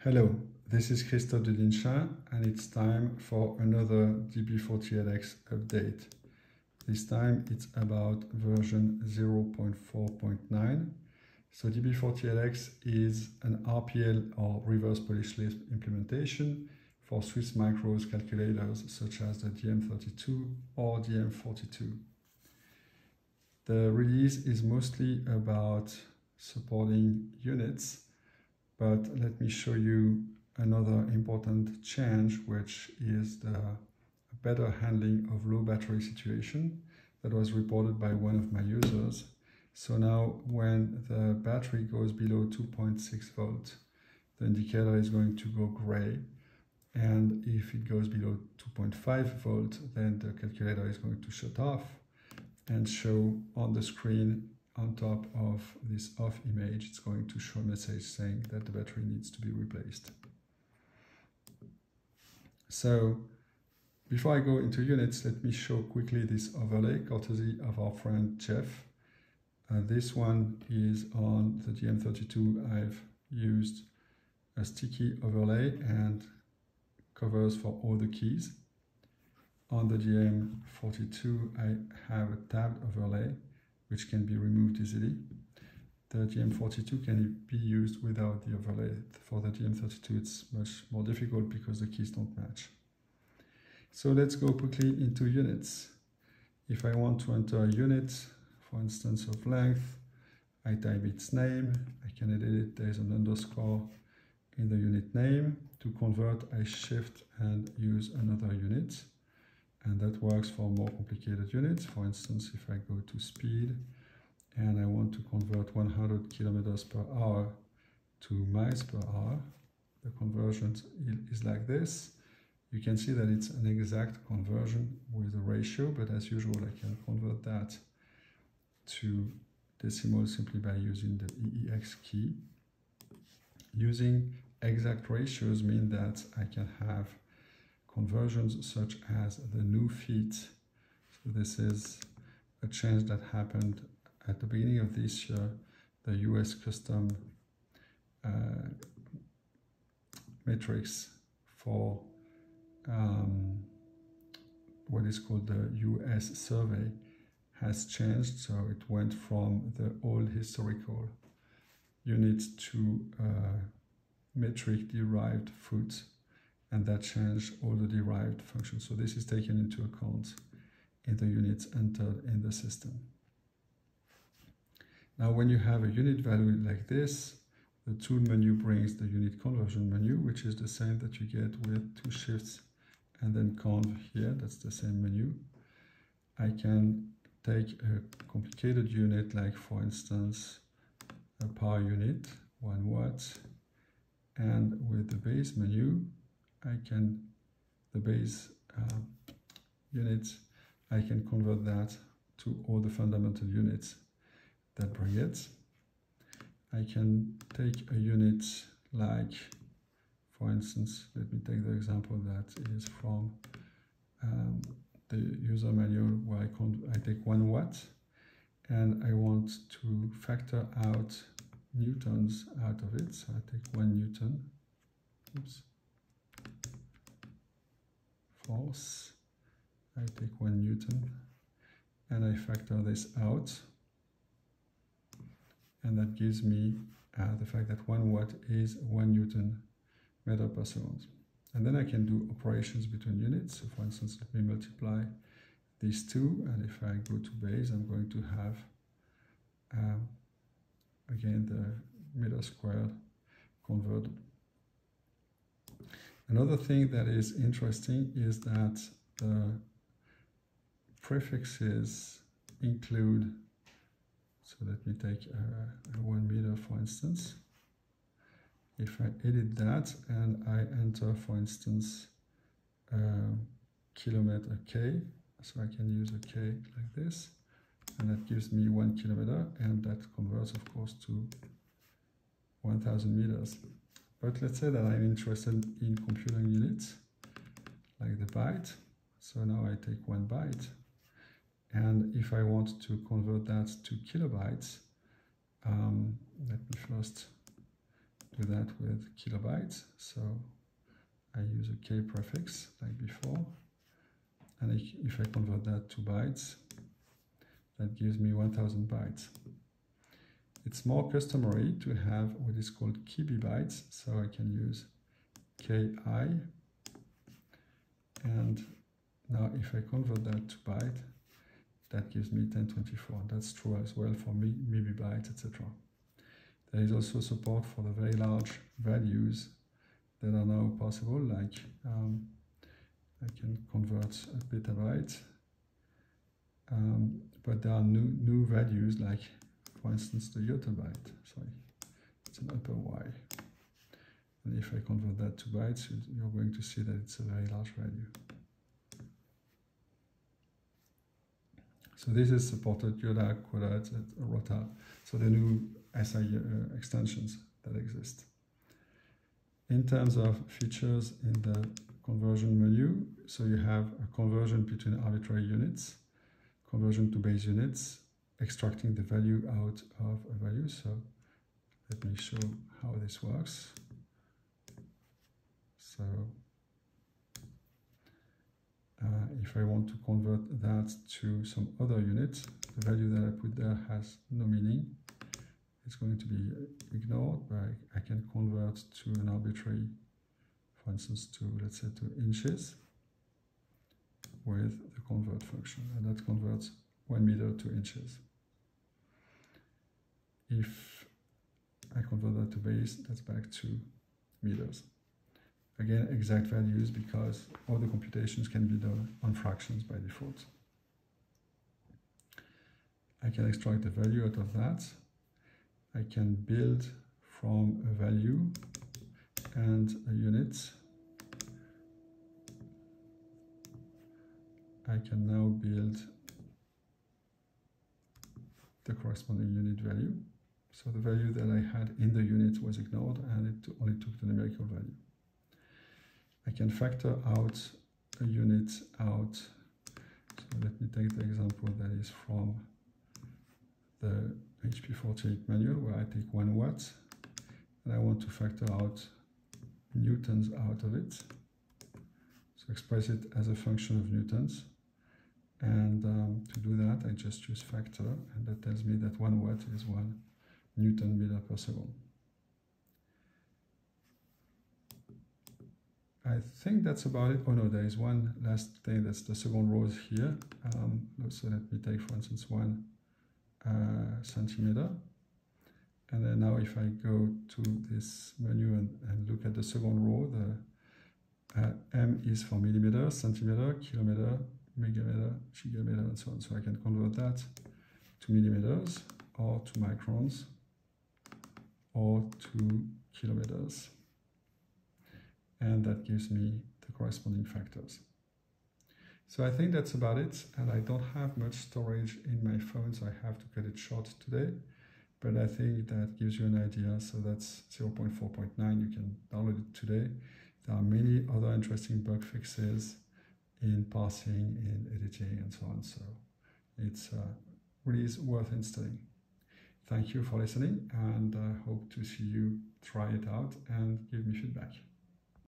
Hello, this is Christophe de Dinchin, and it's time for another DB48X update. This time it's about version 0.4.9. So DB48X is an RPL or reverse Polish Lisp implementation for Swiss Micro's calculators such as the DM32 or DM42. The release is mostly about supporting units, but let me show you another important change, which is the better handling of low battery situation that was reported by one of my users. So now when the battery goes below 2.6 volts, the indicator is going to go gray. And if it goes below 2.5 volts, then the calculator is going to shut off and show on the screen on top of this off image. It's going to show a message saying that the battery needs to be replaced. So before I go into units, let me show quickly this overlay courtesy of our friend Jeff. This one is on the DM32. I've used a sticky overlay and covers for all the keys. On the DM42, I have a tabbed overlay which can be removed easily. The DM42 can be used without the overlay. For the DM32, it's much more difficult because the keys don't match. So let's go quickly into units. If I want to enter a unit, for instance of length, I type its name. I can edit it. There's an underscore in the unit name. To convert, I shift and use another unit. And that works for more complicated units. For instance, if I go to speed and I want to convert 100 kilometers per hour to miles per hour, the conversion is like this. You can see that it's an exact conversion with a ratio, but as usual, I can convert that to decimal simply by using the EEX key. Using exact ratios mean that I can have conversions such as the new feet. So this is a change that happened at the beginning of this year. The US custom metrics for what is called the US survey has changed. So it went from the old historical unit to metric derived foot, and that changed all the derived functions. So this is taken into account in the units entered in the system. Now when you have a unit value like this, the tool menu brings the unit conversion menu, which is the same that you get with two shifts and then conv here. That's the same menu. I can take a complicated unit like, for instance, a power unit, 1 watt, and with the base menu, the base unit, I can convert that to all the fundamental units that bring it. I can take a unit like, for instance, let me take the example that is from the user manual where I take 1 watt and I want to factor out newtons out of it. So I take 1 newton. Oops. Force, I take 1 newton and I factor this out, and that gives me the fact that 1 watt is 1 newton meter per second. And then I can do operations between units. So for instance, let me multiply these two, and if I go to base, I'm going to have again the meter squared converted. Another thing that is interesting is that the prefixes include, so let me take 1 meter for instance. If I edit that and I enter, for instance, kilometer K, so I can use a K like this, and that gives me 1 kilometer, and that converts of course to 1000 meters. But let's say that I'm interested in computing units, like the byte. So now I take 1 byte. And if I want to convert that to kilobytes, let me first do that with kilobytes. So I use a K prefix like before. And if I convert that to bytes, that gives me 1000 bytes. It's more customary to have what is called KB bytes, so I can use KI. And now if I convert that to byte, that gives me 1024. That's true as well for MB bytes, etc. There is also support for the very large values that are now possible, like I can convert a petabyte, but there are new values, like for instance the yottabyte. Sorry, it's an upper Y. And if I convert that to bytes, you're going to see that it's a very large value. So this is supported Yoda, Quota, Rota, so the new SI extensions that exist. In terms of features in the conversion menu, so you have a conversion between arbitrary units, conversion to base units, extracting the value out of a value. So let me show how this works. So if I want to convert that to some other unit, the value that I put there has no meaning. It's going to be ignored, but I can convert to an arbitrary, for instance, to, let's say, to inches with the convert function, and that converts 1 meter to inches. If I convert that to base, that's back to meters. Again, exact values, because all the computations can be done on fractions by default. I can extract the value out of that. I can build from a value and a unit. I can now build the corresponding unit value. So the value that I had in the unit was ignored, and it only took the numerical value. I can factor out a unit out. So let me take the example that is from the HP48 manual, where I take 1 watt, and I want to factor out newtons out of it. So express it as a function of newtons. And to do that, I just use factor, and that tells me that 1 watt is 1 Newton meter per second. I think that's about it. Oh no, there is one last thing. That's the second row here. So let me take, for instance, 1 centimeter. And then now if I go to this menu and look at the second row, the M is for millimeter, centimeter, kilometer, megameter, gigameter, and so on. So I can convert that to millimeters, or to microns, or to kilometers. And that gives me the corresponding factors. So I think that's about it, and I don't have much storage in my phone, so I have to cut it short today, but I think that gives you an idea. So that's 0.4.9, you can download it today. There are many other interesting bug fixes in parsing, in editing, and so on, so it's really is worth installing. Thank you for listening, and I hope to see you try it out and give me feedback.